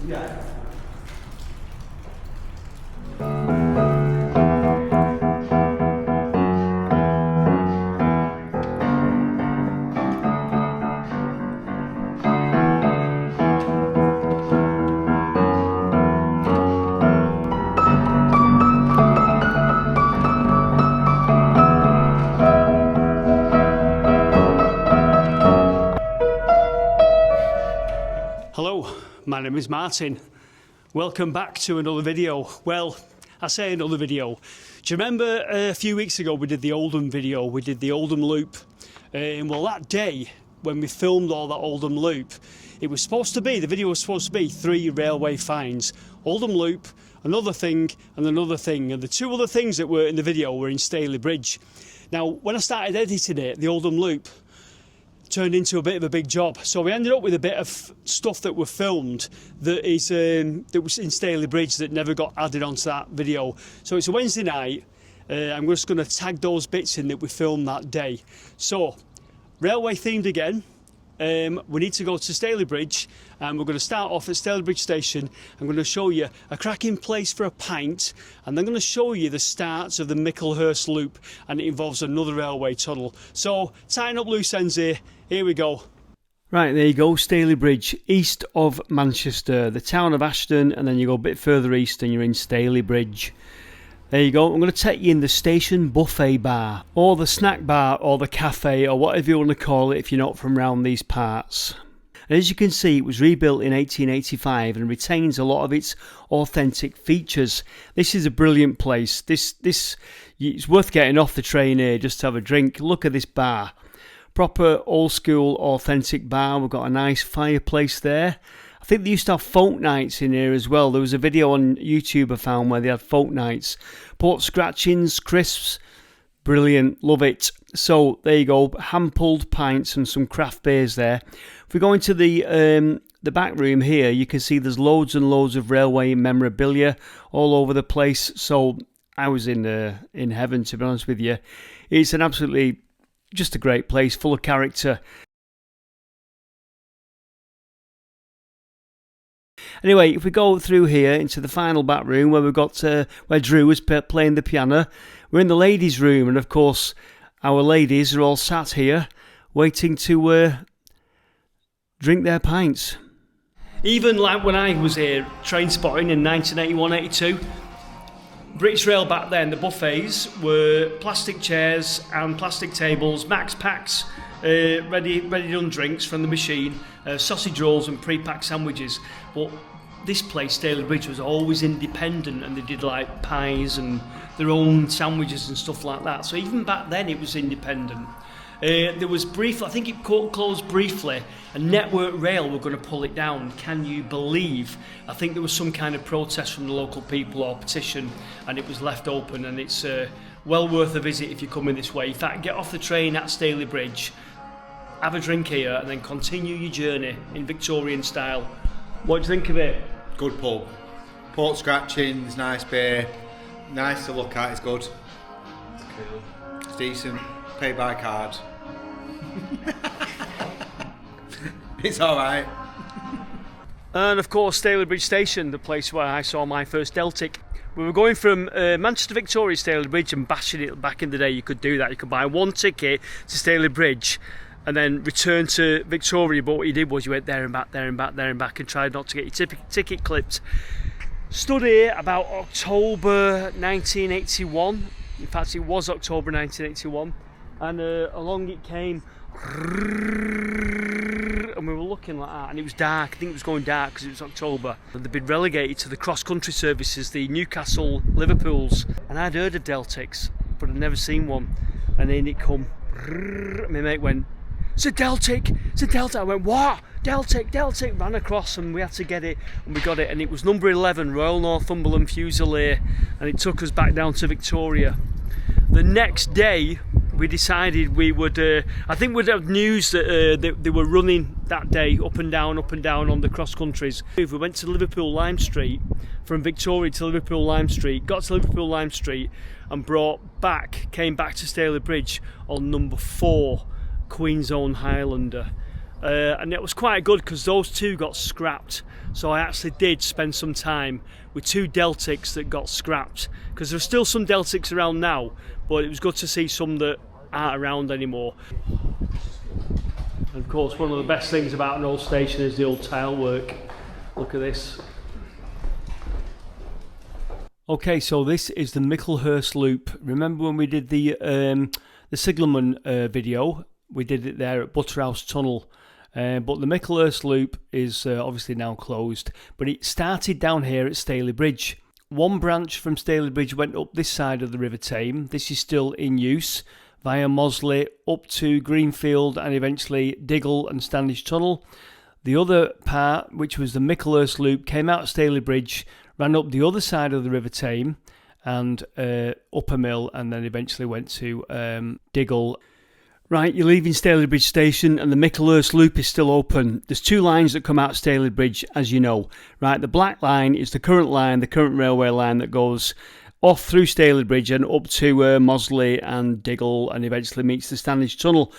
Yeah. Hello, my name is Martin. Welcome back to another video. Well, I say another video. Do you remember a few weeks ago we did the Oldham video? We did the Oldham loop. Well, that day when we filmed all that Oldham loop, it was supposed to be, the video was supposed to be 3 railway finds. Oldham loop, another thing and another thing. And the 2 other things that were in the video were in Stalybridge. Now, when I started editing it, the Oldham loop turned into a bit of a big job, so we ended up with a bit of stuff that were filmed that is that was in Stalybridge that never got added onto that video. So it's a Wednesday night. I'm just going to tag those bits in that we filmed that day. So railway themed again. We need to go to Stalybridge, and we're going to start off at Stalybridge station. I'm going to show you a cracking place for a pint, and then I'm going to show you the starts of the Micklehurst loop, and it involves another railway tunnel. So tying up loose ends here. Here we go. Right, there you go, Stalybridge, east of Manchester, the town of Ashton, and then you go a bit further east and you're in Stalybridge. There you go. I'm going to take you in the station buffet bar, or the snack bar, or the cafe, or whatever you want to call it if you're not from around these parts. And as you can see, it was rebuilt in 1885 and retains a lot of its authentic features. This is a brilliant place. It's worth getting off the train here just to have a drink. Look at this bar. Proper old school authentic bar. We've got a nice fireplace there. I think they used to have folk nights in here as well. There was a video on YouTube I found where they had folk nights. Pork scratchings, crisps, brilliant, love it. So there you go, hand-pulled pints and some craft beers there. If we go into the back room here, you can see there's loads and loads of railway memorabilia all over the place. So I was in heaven, to be honest with you. It's an absolutely just a great place, full of character. Anyway, if we go through here into the final back room where we've got where Drew was playing the piano, we're in the ladies' room, and of course our ladies are all sat here waiting to drink their pints. Even like when I was here train spotting in 1981-82, British Rail back then, the buffets were plastic chairs and plastic tables, max packs, ready done drinks from the machine, sausage rolls and pre-packed sandwiches. But this place, Stalybridge, was always independent, and they did like pies and their own sandwiches and stuff like that. So even back then it was independent. There was briefly, I think it closed briefly, and Network Rail were going to pull it down. Can you believe? I think there was some kind of protest from the local people or petition, and it was left open, and it's well worth a visit if you're coming this way. In fact, get off the train at Stalybridge, have a drink here, and then continue your journey in Victorian style. What do you think of it? Good pub. Pork scratchings, nice beer, nice to look at, it's good. Cool. It's decent. Pay by card. It's alright. And of course, Stalybridge Station, the place where I saw my first Deltic. We were going from Manchester Victoria Stalybridge and bashing it. Back in the day, you could do that. You could buy one ticket to Stalybridge and then return to Victoria. But what you did was you went there and back, there and back, there and back, and tried not to get your ticket clipped. Stood here about October 1981. In fact, it was October 1981. And along it came, and we were looking like that, and it was dark. I think it was going dark because it was October. And they'd been relegated to the cross-country services, the Newcastle, Liverpools. And I'd heard of Deltics, but I'd never seen one. And then it come, and my mate went, "It's a Deltic, it's a Deltic." I went, "What? Deltic, Deltic." Ran across, and we had to get it, and we got it. And it was number 11, Royal Northumberland Fusilier, and it took us back down to Victoria. The next day, we decided we would, I think we'd have news that they were running that day up and down on the cross countries. We went to Liverpool Lime Street, from Victoria to Liverpool Lime Street, got to Liverpool Lime Street and came back to Stalybridge on number 4, Queen's Own Highlander. and it was quite good because those two got scrapped. So I actually did spend some time with two Deltics that got scrapped, because there's still some Deltics around now, but it was good to see some that aren't around anymore. And of course, one of the best things about an old station is the old tile work. Look at this. Okay, so this is the Micklehurst loop. Remember when we did the Sigelman video? We did it there at Butterhouse Tunnel. But the Micklehurst loop is obviously now closed. But it started down here at Stalybridge. One branch from Stalybridge went up this side of the River Tame. This is still in use, via Mosley up to Greenfield and eventually Diggle and Standish Tunnel. The other part, which was the Micklehurst loop, came out of Stalybridge, ran up the other side of the River Tame and up a mill, and then eventually went to Diggle. Right, you're leaving Stalybridge station and the Micklehurst loop is still open. There's two lines that come out of Stalybridge, as you know. Right, the black line is the current railway line that goes off through Stalybridge and up to Mosley and Diggle and eventually meets the Standish Tunnel.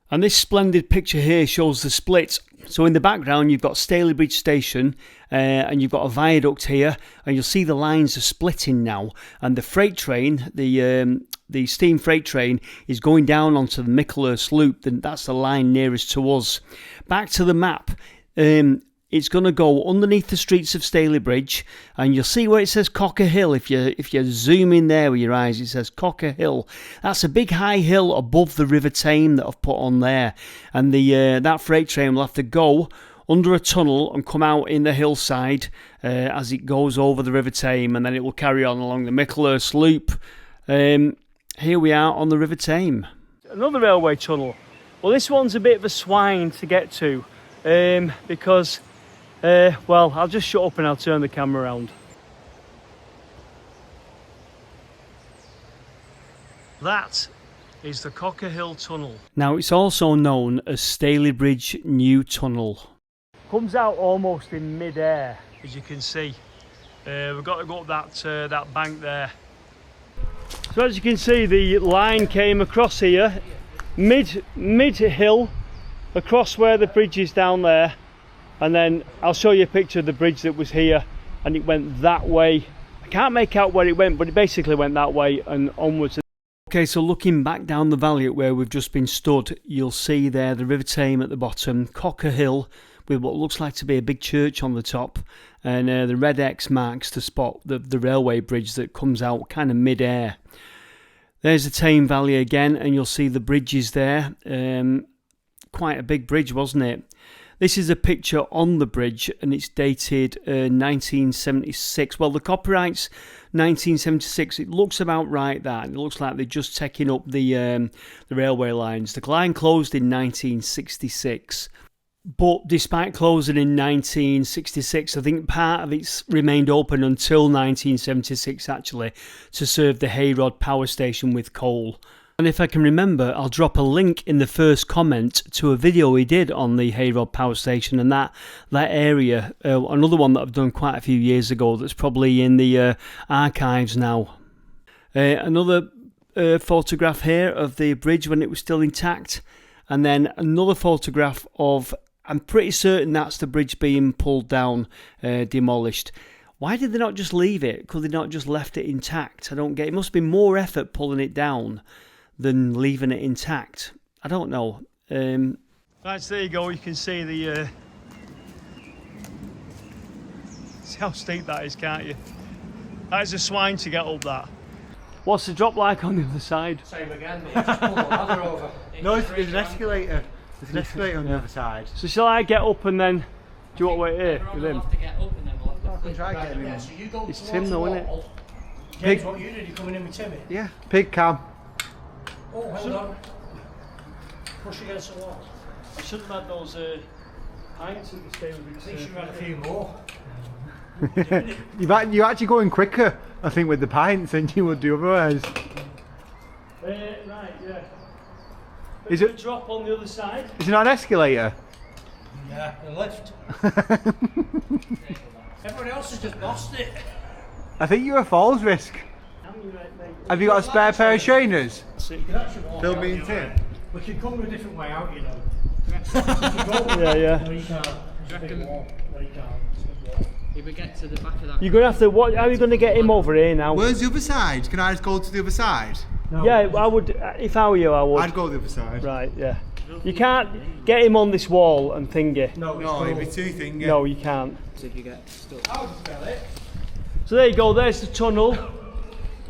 And this splendid picture here shows the split. So in the background you've got Stalybridge station and you've got a viaduct here, and you'll see the lines are splitting now, and the freight train, the steam freight train, is going down onto the Micklehurst loop, and that's the line nearest to us. Back to the map. It's going to go underneath the streets of Stalybridge, and you'll see where it says Cockerhill. If you zoom in there with your eyes, it says Cockerhill. That's a big high hill above the River Tame that I've put on there, and that freight train will have to go under a tunnel and come out in the hillside as it goes over the River Tame, and then it will carry on along the Micklehurst loop. Here we are on the River Tame. Another railway tunnel. Well, this one's a bit of a swine to get to because well, I'll just shut up and I'll turn the camera around. That is the Cockerhill Tunnel. Now, it's also known as Stalybridge New Tunnel. Comes out almost in mid-air, as you can see. We've got to go up that bank there. So as you can see, the line came across here, mid-hill, across where the bridge is down there. And then I'll show you a picture of the bridge that was here, and it went that way. I can't make out where it went, but it basically went that way and onwards. Okay, so looking back down the valley at where we've just been stood, you'll see there the River Tame at the bottom, Cockerhill with what looks like to be a big church on the top, and the red X marks the spot, the railway bridge that comes out kind of mid-air. There's the Tame Valley again, and you'll see the bridges there. Quite a big bridge, wasn't it? This is a picture on the bridge, and it's dated 1976. Well, the copyright's 1976. It looks about right, that. It looks like they're just taking up the railway lines. The line closed in 1966. But despite closing in 1966, I think part of it's remained open until 1976, actually, to serve the Hayrod power station with coal. And if I can remember, I'll drop a link in the first comment to a video we did on the Hayrod power station and that area. Another one that I've done quite a few years ago that's probably in the archives now. Another photograph here of the bridge when it was still intact. And then another photograph of, I'm pretty certain that's the bridge being pulled down, demolished. Why did they not just leave it? Could they not just left it intact? I don't get it. It must be more effort pulling it down than leaving it intact. I don't know. Right, so there you go. You can see the see how steep that is, can't you? That is a swine to get up that. What's the drop like on the other side? Same again, mate. Just pull the ladder over. No, there's an escalator. There's an escalator on the other side. So shall I get up and then, do you want to wait here with him? We'll have to get up and then we'll have to I can try getting him. yeah, so you go It's towards Tim the though, isn't it? wall. Pig. James, what you did, you coming in with Timmy? Yeah, pig cam. Oh, hold on. Push against the wall. I shouldn't have had those pints at the stable. I think you should have had a few more. You're actually going quicker, I think, with the pints than you would do otherwise. Right, yeah. Is Is it it- a drop on the other side? Is it not an escalator? Yeah, the lift. Everyone else has just lost it. I think you're a falls risk. Have you got a spare pair of trainers? You can actually walk Bill out me and the Tim. other end. We could come a different way out, you know. Yeah. No, you can't. It's a big wall. No, you can't. It's a big wall. If we get to the back of that... You're gonna have to. What? How are you gonna get him over here now? Where's the other side? Can I just go to the other side? No. Yeah, I would. If I were you, I would. I'd go the other side. Right. Yeah. You can't get him on this wall and thingy. No, No, it'd be too thingy. No, you can't. So if you get stuck... I'll spell it. So there you go. There's the tunnel.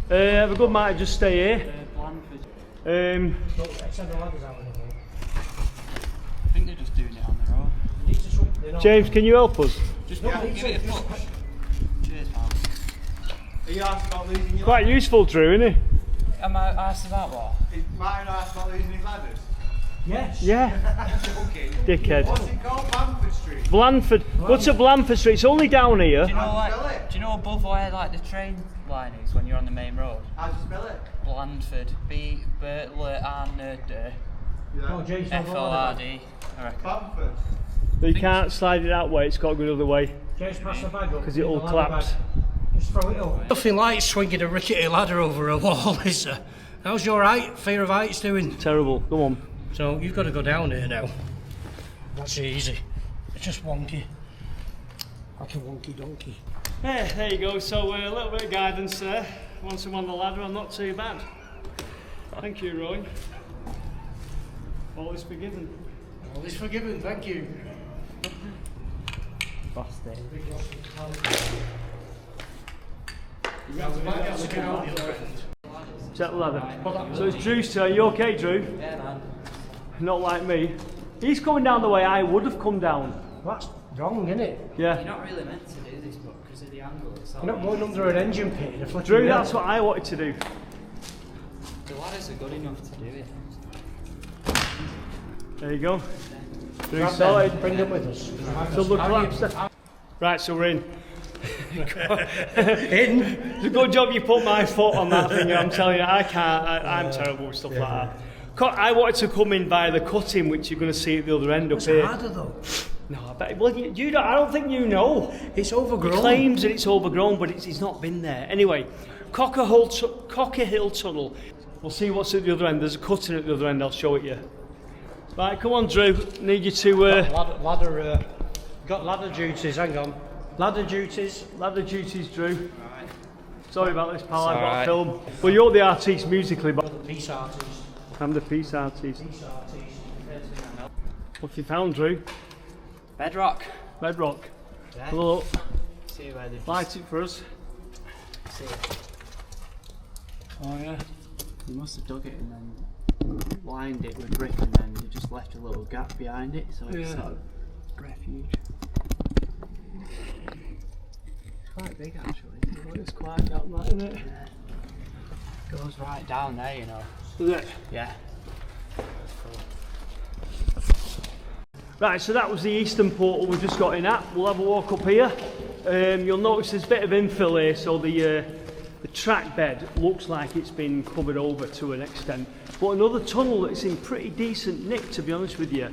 Have a good night. Just stay here. Blandford. Don't send the ladders out anymore. I think they're just doing it on their own. You need to swim. They're not. James, can you help us? Just No, give it a push. Cheers, pal. Are you asked about losing your Quite useful, Drew, isn't he? Am I asked about what? Is Martin asked about losing his ladders? Yes. Yeah. Okay. Dickhead. What's it called? Bamford Street? Blandford. What's at Blandford Street? It's only down here. Do you know How do you spell like? it? Do you know above where like the train line is when you're on the main road? How do you spell it? Blandford. B-L-A-N-D. Oh, James, don't go on F-O-R-D. I reckon. Bamford. But you can't slide it that way. It's got to go the other way James, pass the bag up. because it'll The ladder collapse. bag. Just throw it up. Nothing like swinging a rickety ladder over a wall, is there? How's your fear of heights doing? Terrible. Come on. So you've got to go down here now. That's easy. It's just wonky. Like a wonky donkey. There you go. So a little bit of guidance there. Once I'm on the ladder, I'm not too bad. Thank you, Roy. All is forgiven. All is forgiven, thank you. Bastard. Check the ladder. So it's Drew's turn. You okay, Drew? Yeah, man. Not like me. He's coming down the way I would have come down. That's wrong, isn't it? Yeah. You're not really meant to do this, but because of the angle, it's You're not going under an engine pit in a flipping Drew, mill. that's what I wanted to do. The ladders are good enough to do it. There you go. Drew Grab them, sorted. bring them with us. So look, collapse there. Right, so we're in. In? It's a good job you put my foot on that thing. I'm telling you, I can't. I'm terrible with stuff like that. I wanted to come in via the cutting, which you're going to see at the other end up It's here. harder though. No, I bet. Well, you don't. I don't think you know. It's He overgrown. claims that it's overgrown, but it's not been there. Anyway, Cockerhill Tunnel. We'll see what's at the other end. There's a cutting at the other end. I'll show it you. Right, come on, Drew. Need you to. Got ladder duties, hang on. Ladder duties. Ladder duties, Drew. Sorry about this, pal. I've got a alright. film. Well, you're the artiste musically, but Peace artist. I'm the piece artist. Peace artist. What have you found, Drew? Bedrock. Bedrock. Yeah. Hello. See where they've Light it for us. see it. Oh yeah. You must have dug it and then lined it with brick and then you just left a little gap behind it, so it's sort of refuge. It's quite big actually. It's quite that, isn't it? Yeah. Goes right down there, you know. Is it? Yeah. Right, so that was the eastern portal we just got in at. We'll have a walk up here. You'll notice there's a bit of infill here, so the track bed looks like it's been covered over to an extent. But another tunnel that's in pretty decent nick, to be honest with you.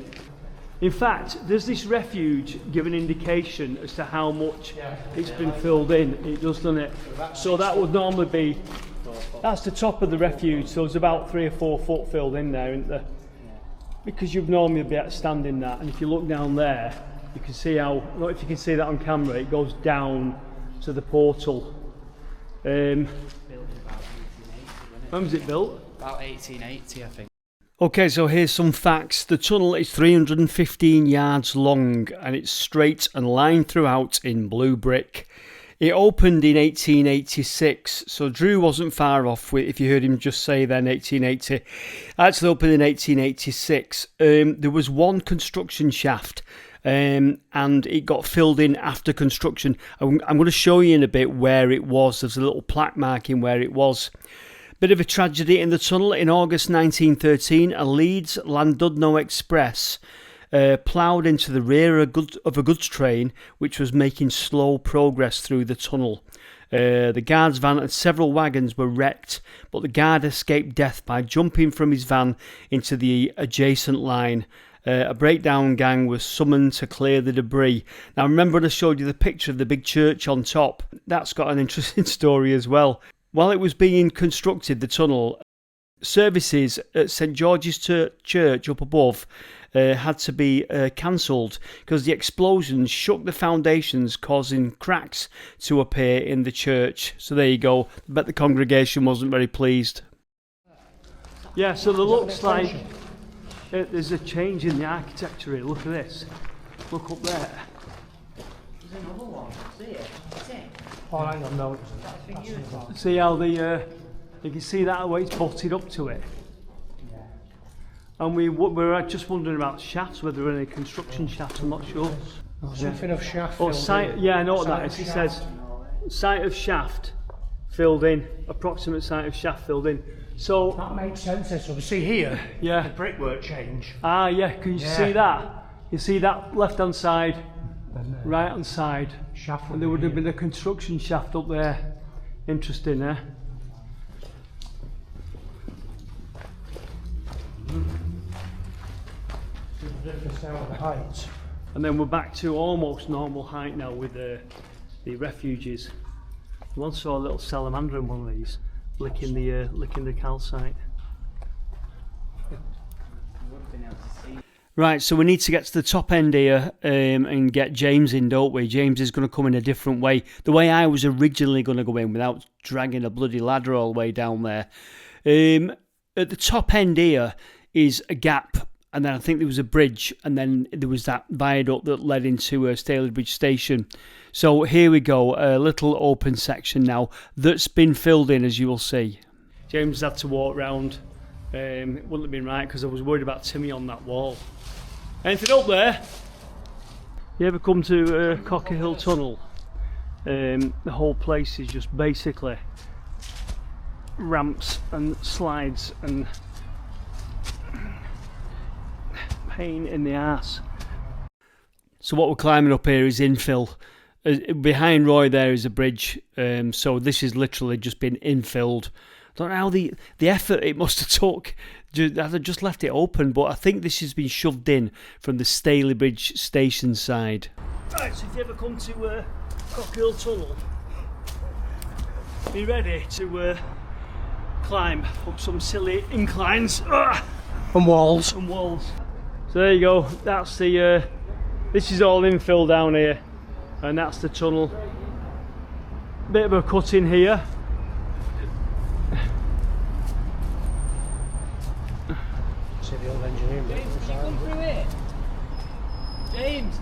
In fact, does this refuge give an indication as to how much it's been filled in? It does, doesn't it? So that would normally be, that's the top of the refuge, so it's about 3 or 4 foot filled in there, isn't there? Because you'd normally be standing that, and if you look down there, you can see how, I don't know if you can see that on camera, it goes down to the portal. When was it built? About 1880, I think. Okay, so here's some facts. The tunnel is 315 yards long and it's straight and lined throughout in blue brick. It opened in 1886, so Drew wasn't far off if you heard him just say then 1880. Actually opened in 1886. There was one construction shaft and it got filled in after construction. I'm going to show you in a bit where it was. There's a little plaque marking where it was. Bit of a tragedy in the tunnel. In August 1913, a Leeds Llandudno Express ploughed into the rear of a goods train which was making slow progress through the tunnel. The guard's van and several wagons were wrecked, but the guard escaped death by jumping from his van into the adjacent line. A breakdown gang was summoned to clear the debris. Now remember when I showed you the picture of the big church on top? That's got an interesting story as well. While it was being constructed, the tunnel, services at St George's Church up above had to be cancelled because the explosions shook the foundations, causing cracks to appear in the church. So there you go. I bet the congregation wasn't very pleased. Yeah, so it looks like there's a change in the architecture here. Look at this. Look up there. There's another one. See it? See it? Oh, hang on, no. See how the you can see that way it's bolted up to it. Yeah. And we're just wondering about shafts, whether there are any construction shafts. I'm not sure. Something of shaft. Or filled site, in. yeah, I know what Site that of is. It shaft. says site of shaft filled in, approximate site of shaft filled in. So That makes sense. So we see here, yeah. the brickwork change. Ah, yeah. Can you see that? You see that left hand side, right hand side, Shaft. and there would have been a construction shaft up there. Interesting, eh? Difference now with the heights. And then we're back to almost normal height now with the refuges. I once saw a little salamander in one of these, licking the calcite. Right, so we need to get to the top end here and get James in, don't we? James is going to come in a different way. The way I was originally going to go in without dragging a bloody ladder all the way down there. At the top end here is a gap, and then I think there was a bridge, and then there was that viaduct that led into Stalybridge station. So here we go, a little open section now that's been filled in, as you will see. James had to walk round. It wouldn't have been right because I was worried about Timmy on that wall. Anything up there? You ever come to Cockerhill Tunnel? The whole place is just basically ramps and slides and pain in the arse. So what we're climbing up here is infill. Behind Roy there is a bridge, so this has literally just been infilled. I don't know how the effort it must have took. I've just left it open, but I think this has been shoved in from the Stalybridge station side. Right, so if you ever come to Cockerhill Tunnel, be ready to climb up some silly inclines And walls. So there you go. That's the. This is all infill down here, and that's the tunnel. Bit of a cut in here. See the old engineering bit. James, can you come through here? James!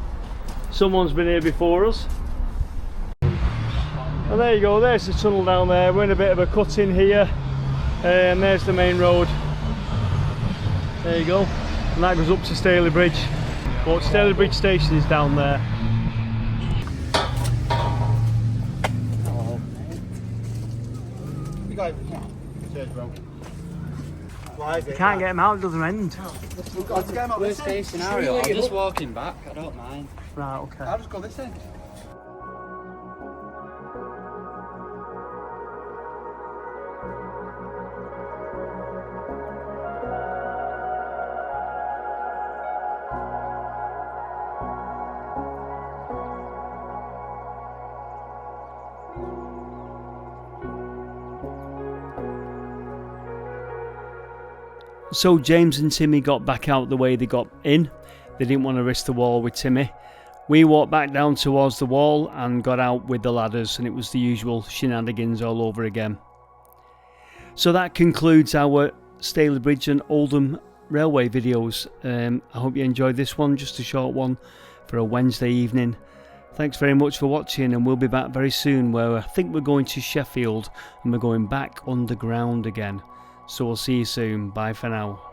Someone's been here before us. And there you go, there's the tunnel down there. We're in a bit of a cut in here, and there's the main road. There you go, and that goes up to Stalybridge. But Stalybridge station is down there. You guys, cheers, bro. Why is it? Can't get him out at the other end. We've got to get him out this Worst case end. scenario, I'm just walking back, I don't mind. Right, okay. I'll just go this end. So James and Timmy got back out the way they got in. They didn't want to risk the wall with Timmy. We walked back down towards the wall and got out with the ladders, and it was the usual shenanigans all over again. So that concludes our Stalybridge and Oldham Railway videos. I hope you enjoyed this one, just a short one for a Wednesday evening. Thanks very much for watching, and we'll be back very soon where I think we're going to Sheffield and we're going back underground again. So we'll see you soon. Bye for now.